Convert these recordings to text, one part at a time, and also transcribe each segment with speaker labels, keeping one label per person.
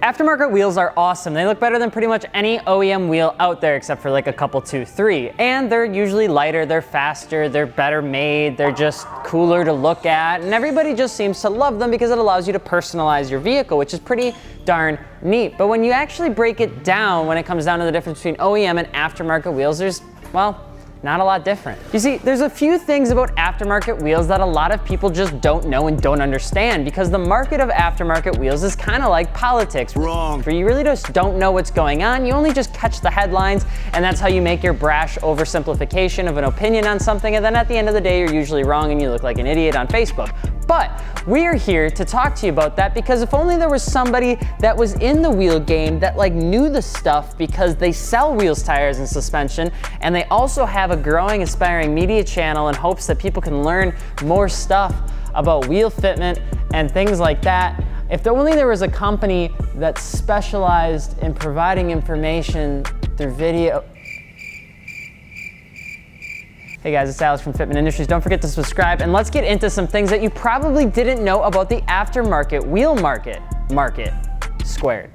Speaker 1: Aftermarket wheels are awesome. They look better than pretty much any OEM wheel out there except for like a couple 2, 3. And they're usually lighter, they're faster, they're better made, they're just cooler to look at, and everybody just seems to love them because it allows you to personalize your vehicle, which is pretty darn neat. But when you actually break it down, when it comes down to the difference between OEM and aftermarket wheels, there's, well, not a lot different. You see, there's a few things about aftermarket wheels that a lot of people just don't know and don't understand, because the market of aftermarket wheels is kind of like politics.
Speaker 2: Wrong.
Speaker 1: Where you really just don't know what's going on. You only just catch the headlines, and that's how you make your brash oversimplification of an opinion on something, and then at the end of the day, you're usually wrong and you look like an idiot on Facebook. But we're here to talk to you about that, because if only there was somebody that was in the wheel game that like knew the stuff, because they sell wheels, tires, and suspension, and they also have a growing, aspiring media channel in hopes that people can learn more stuff about wheel fitment and things like that. If only there was a company that specialized in providing information through video. Hey guys, it's Alex from Fitment Industries. Don't forget to subscribe, and let's get into some things that you probably didn't know about the aftermarket wheel market. Market squared.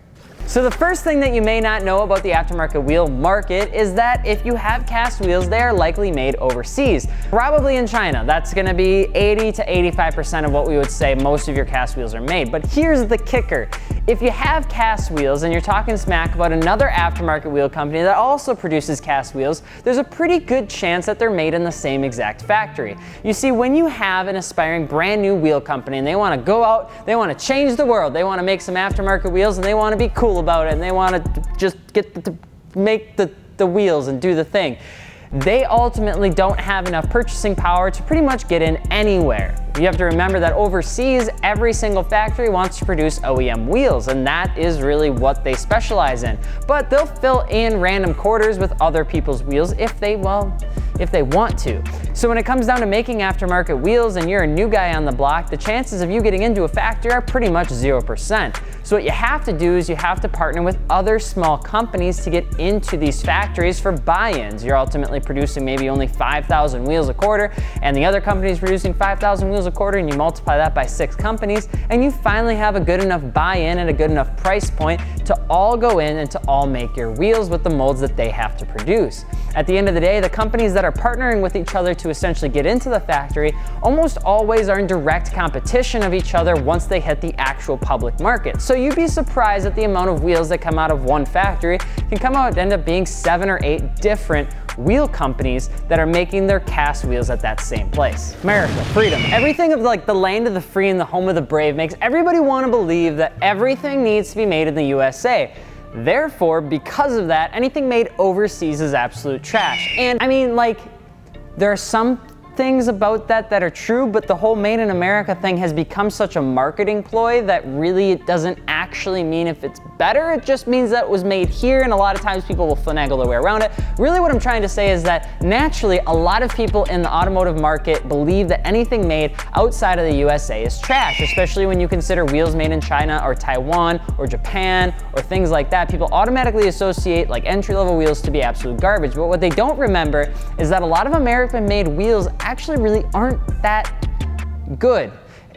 Speaker 1: So the first thing that you may not know about the aftermarket wheel market is that if you have cast wheels, they are likely made overseas, probably in China. That's gonna be 80 to 85% of what we would say most of your cast wheels are made. But here's the kicker. If you have cast wheels and you're talking smack about another aftermarket wheel company that also produces cast wheels, there's a pretty good chance that they're made in the same exact factory. You see, when you have an aspiring brand new wheel company and they wanna go out, they wanna change the world, they wanna make some aftermarket wheels, and they wanna be cool about it, and they want to just get to make the wheels and do the thing, they ultimately don't have enough purchasing power to pretty much get in anywhere. You have to remember that overseas, every single factory wants to produce OEM wheels, and that is really what they specialize in. But they'll fill in random quarters with other people's wheels if they want to. So when it comes down to making aftermarket wheels and you're a new guy on the block, the chances of you getting into a factory are pretty much 0%. So what you have to do is you have to partner with other small companies to get into these factories for buy-ins. You're ultimately producing maybe only 5,000 wheels a quarter, and the other company is producing 5,000 wheels a quarter, and you multiply that by 6 companies, and you finally have a good enough buy-in at a good enough price point to all go in and to all make your wheels with the molds that they have to produce. At the end of the day, the companies that are partnering with each other to essentially get into the factory almost always are in direct competition of each other once they hit the actual public market. So you'd be surprised at the amount of wheels that come out of one factory can come out and end up being 7 or 8 different wheel companies that are making their cast wheels at that same place. America, freedom. Everything of like the land of the free and the home of the brave makes everybody want to believe that everything needs to be made in the USA. Therefore, because of that, anything made overseas is absolute trash. And I mean, like, there are some things about that that are true, but the whole Made in America thing has become such a marketing ploy that really it doesn't actually mean if it's better, it just means that it was made here, and a lot of times people will finagle their way around it. Really what I'm trying to say is that naturally a lot of people in the automotive market believe that anything made outside of the USA is trash, especially when you consider wheels made in China or Taiwan or Japan or things like that. People automatically associate like entry-level wheels to be absolute garbage, but what they don't remember is that a lot of American-made wheels actually really aren't that good.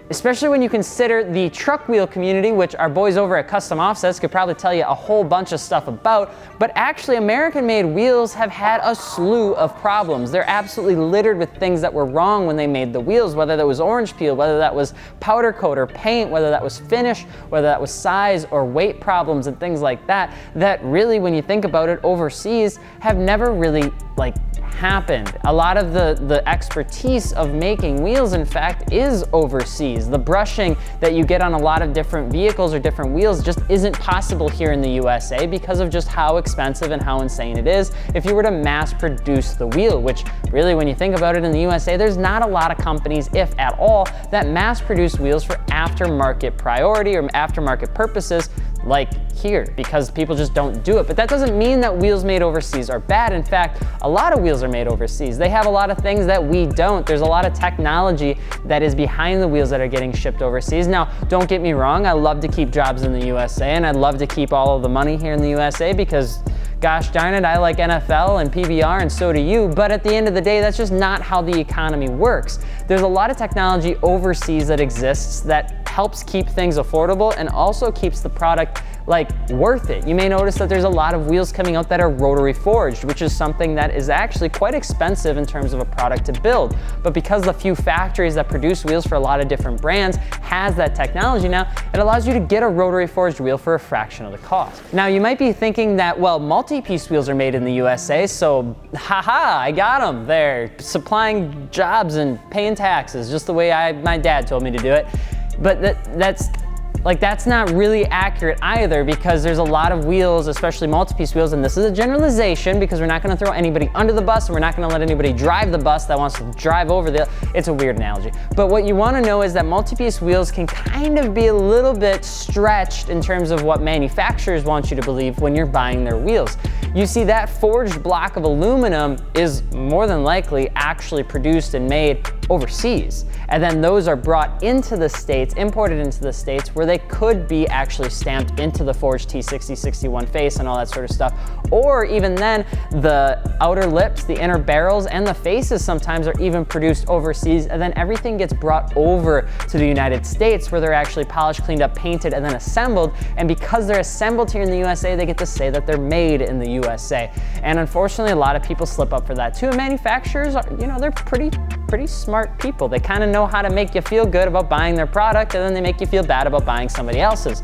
Speaker 1: Especially when you consider the truck wheel community, which our boys over at Custom Offsets could probably tell you a whole bunch of stuff about, but actually American-made wheels have had a slew of problems. They're absolutely littered with things that were wrong when they made the wheels, whether that was orange peel, whether that was powder coat or paint, whether that was finish, whether that was size or weight problems and things like that, that really, when you think about it, overseas have never really like happened. A lot of the expertise of making wheels, in fact, is overseas. The brushing that you get on a lot of different vehicles or different wheels just isn't possible here in the USA because of just how expensive and how insane it is if you were to mass produce the wheel, which really, when you think about it, in the USA, there's not a lot of companies, if at all, that mass produce wheels for aftermarket priority or aftermarket purposes like here, because people just don't do it. But that doesn't mean that wheels made overseas are bad. In fact, a lot of wheels are made overseas. They have a lot of things that we don't. There's a lot of technology that is behind the wheels that are getting shipped overseas. Now, don't get me wrong, I love to keep jobs in the USA, and I'd love to keep all of the money here in the USA because gosh darn it, I like NFL and PBR, and so do you, but at the end of the day, that's just not how the economy works. There's a lot of technology overseas that exists that helps keep things affordable and also keeps the product like worth it. You may notice that there's a lot of wheels coming out that are rotary forged, which is something that is actually quite expensive in terms of a product to build. But because the few factories that produce wheels for a lot of different brands has that technology now, it allows you to get a rotary forged wheel for a fraction of the cost. Now you might be thinking that, well, multi-piece wheels are made in the USA, so haha, I got them. They're supplying jobs and paying taxes, just the way my dad told me to do it. But that's not really accurate either, because there's a lot of wheels, especially multi-piece wheels, and this is a generalization because we're not gonna throw anybody under the bus and we're not gonna let anybody drive the bus that wants to drive over it's a weird analogy. But what you wanna know is that multi-piece wheels can kind of be a little bit stretched in terms of what manufacturers want you to believe when you're buying their wheels. You see, that forged block of aluminum is more than likely actually produced and made overseas. And then those are brought into the States, imported into the States, where they could be actually stamped into the forged T60, 61 face and all that sort of stuff. Or even then, the outer lips, the inner barrels, and the faces sometimes are even produced overseas, and then everything gets brought over to the United States where they're actually polished, cleaned up, painted, and then assembled. And because they're assembled here in the USA, they get to say that they're made in the USA. And unfortunately, a lot of people slip up for that too. And manufacturers are, they're pretty smart people. They kind of know how to make you feel good about buying their product, and then they make you feel bad about buying somebody else's.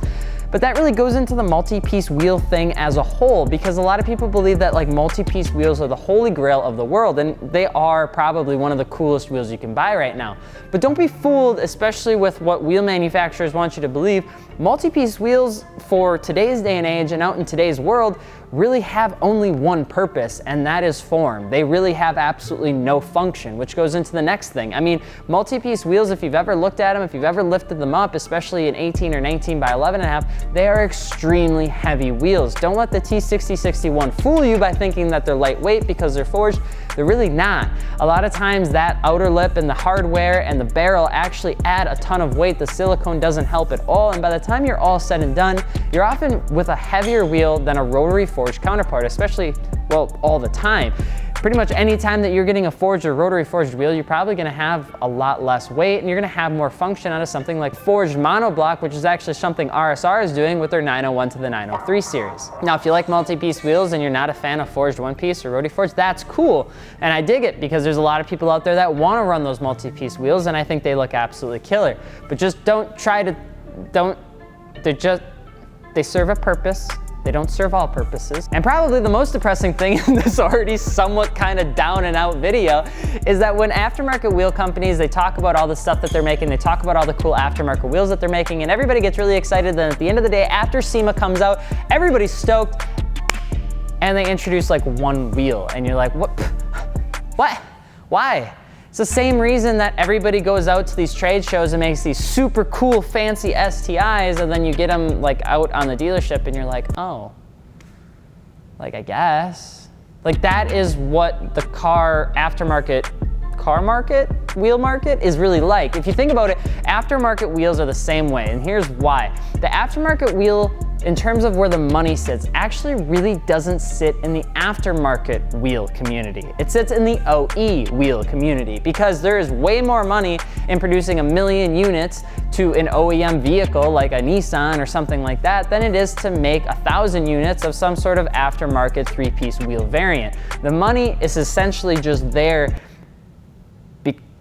Speaker 1: But that really goes into the multi-piece wheel thing as a whole, because a lot of people believe that like multi-piece wheels are the holy grail of the world, and they are probably one of the coolest wheels you can buy right now. But don't be fooled, especially with what wheel manufacturers want you to believe. Multi-piece wheels for today's day and age and out in today's world really have only one purpose, and that is form. They really have absolutely no function, which goes into the next thing. I mean, multi-piece wheels, if you've ever looked at them, if you've ever lifted them up, especially an 18 or 19 by 11.5, they are extremely heavy wheels. Don't let the T60-61 fool you by thinking that they're lightweight because they're forged. They're really not. A lot of times that outer lip and the hardware and the barrel actually add a ton of weight. The silicone doesn't help at all, and by the time you're all said and done, you're often with a heavier wheel than a rotary forged counterpart, especially, well, all the time. Pretty much any time that you're getting a forged or rotary forged wheel, you're probably gonna have a lot less weight, and you're gonna have more function out of something like forged monoblock, which is actually something RSR is doing with their 901 to the 903 series. Now, if you like multi-piece wheels and you're not a fan of forged one piece or rotary forged, that's cool. And I dig it, because there's a lot of people out there that wanna run those multi-piece wheels, and I think they look absolutely killer. But just they serve a purpose. They don't serve all purposes. And probably the most depressing thing in this already somewhat kind of down and out video is that when aftermarket wheel companies, they talk about all the stuff that they're making, they talk about all the cool aftermarket wheels that they're making, and everybody gets really excited. Then at the end of the day, after SEMA comes out, everybody's stoked, and they introduce like one wheel, and you're like, what? Why? It's the same reason that everybody goes out to these trade shows and makes these super cool fancy STIs, and then you get them like out on the dealership and you're like, oh, like I guess. Like that is what the wheel market is really like. If you think about it, aftermarket wheels are the same way, and here's why. The aftermarket wheel, in terms of where the money sits, actually really doesn't sit in the aftermarket wheel community. It sits in the OE wheel community, because there is way more money in producing 1 million units to an OEM vehicle like a Nissan or something like that than it is to make 1,000 units of some sort of aftermarket 3-piece wheel variant. The money is essentially just there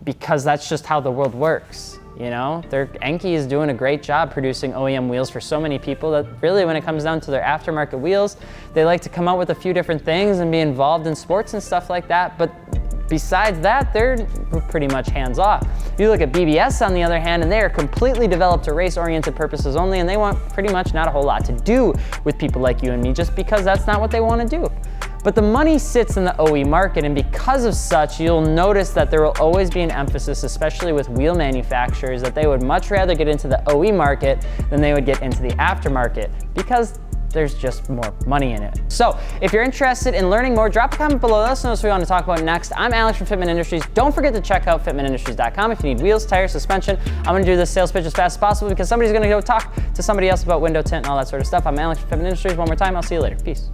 Speaker 1: because that's just how the world works. Enki is doing a great job producing OEM wheels for so many people that really, when it comes down to their aftermarket wheels, they like to come out with a few different things and be involved in sports and stuff like that. But besides that, they're pretty much hands off. You look at BBS on the other hand, and they are completely developed to race-oriented purposes only, and they want pretty much not a whole lot to do with people like you and me, just because that's not what they want to do. But the money sits in the OE market, and because of such, you'll notice that there will always be an emphasis, especially with wheel manufacturers, that they would much rather get into the OE market than they would get into the aftermarket, because there's just more money in it. So if you're interested in learning more, drop a comment below. Let us know what we want to talk about next. I'm Alex from Fitment Industries. Don't forget to check out fitmentindustries.com if you need wheels, tires, suspension. I'm going to do this sales pitch as fast as possible because somebody's going to go talk to somebody else about window tint and all that sort of stuff. I'm Alex from Fitment Industries. One more time, I'll see you later. Peace.